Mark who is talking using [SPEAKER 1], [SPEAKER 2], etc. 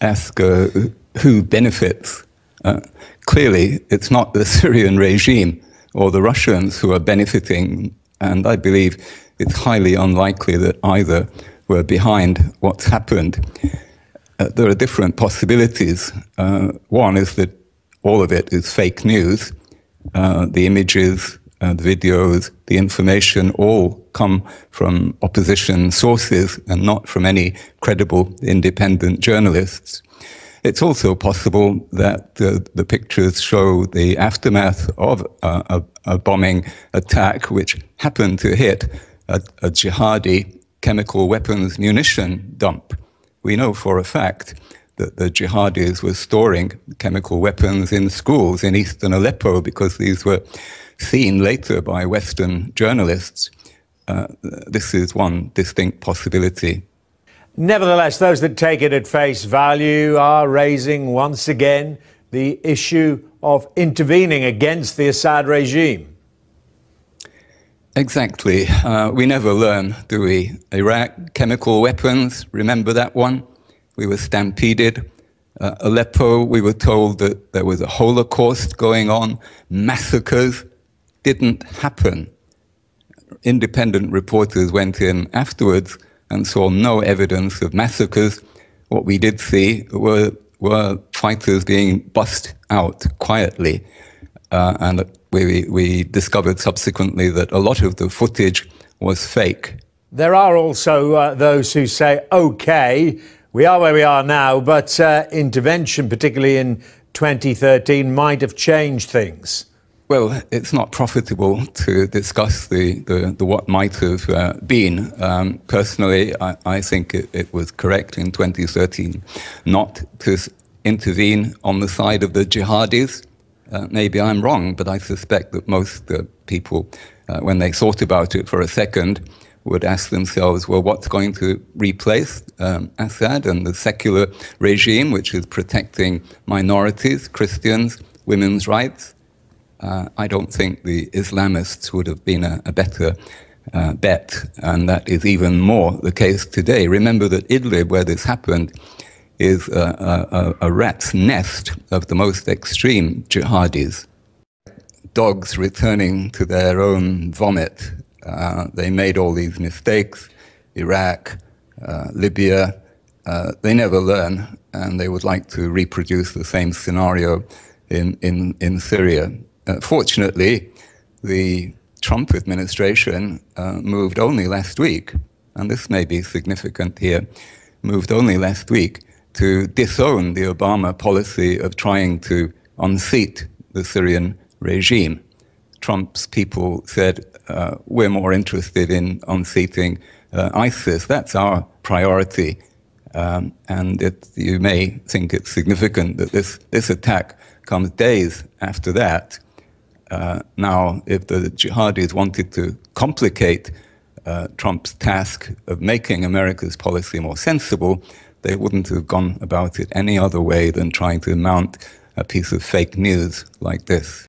[SPEAKER 1] Ask who benefits. Clearly, it's not the Syrian regime or the Russians who are benefiting, and I believe it's highly unlikely that either were behind what's happened. There are different possibilities. One is that all of it is fake news. The images, the videos, the information all come from opposition sources and not from any credible independent journalists. It's also possible that the pictures show the aftermath of a bombing attack which happened to hit a jihadi chemical weapons munition dump. We know for a fact that the jihadis were storing chemical weapons in schools in eastern Aleppo because these were seen later by Western journalists. This is one distinct possibility.
[SPEAKER 2] Nevertheless, those that take it at face value are raising once again the issue of intervening against the Assad regime.
[SPEAKER 1] Exactly. We never learn, do we? Iraq, chemical weapons, remember that one? We were stampeded. Aleppo, we were told that there was a Holocaust going on. Massacres didn't happen. Independent reporters went in afterwards and saw no evidence of massacres. What we did see were fighters being bussed out quietly. And we discovered subsequently that a lot of the footage was fake.
[SPEAKER 2] There are also those who say, OK, we are where we are now, but intervention, particularly in 2013, might have changed things.
[SPEAKER 1] Well, it's not profitable to discuss the what might have been. Personally, I think it was correct in 2013 not to intervene on the side of the jihadis. Maybe I'm wrong, but I suspect that most people, when they thought about it for a second, would ask themselves, well, what's going to replace Assad and the secular regime, which is protecting minorities, Christians, women's rights? I don't think the Islamists would have been a better bet, and that is even more the case today. Remember that Idlib, where this happened, is a rat's nest of the most extreme jihadis. Dogs returning to their own vomit. They made all these mistakes. Iraq, Libya, they never learn, and they would like to reproduce the same scenario in Syria. Fortunately, the Trump administration moved only last week, and this may be significant here, moved only last week to disown the Obama policy of trying to unseat the Syrian regime. Trump's people said, we're more interested in unseating ISIS. That's our priority. And you may think it's significant that this attack comes days after that. Now, if the jihadis wanted to complicate Trump's task of making America's policy more sensible, they wouldn't have gone about it any other way than trying to mount a piece of fake news like this.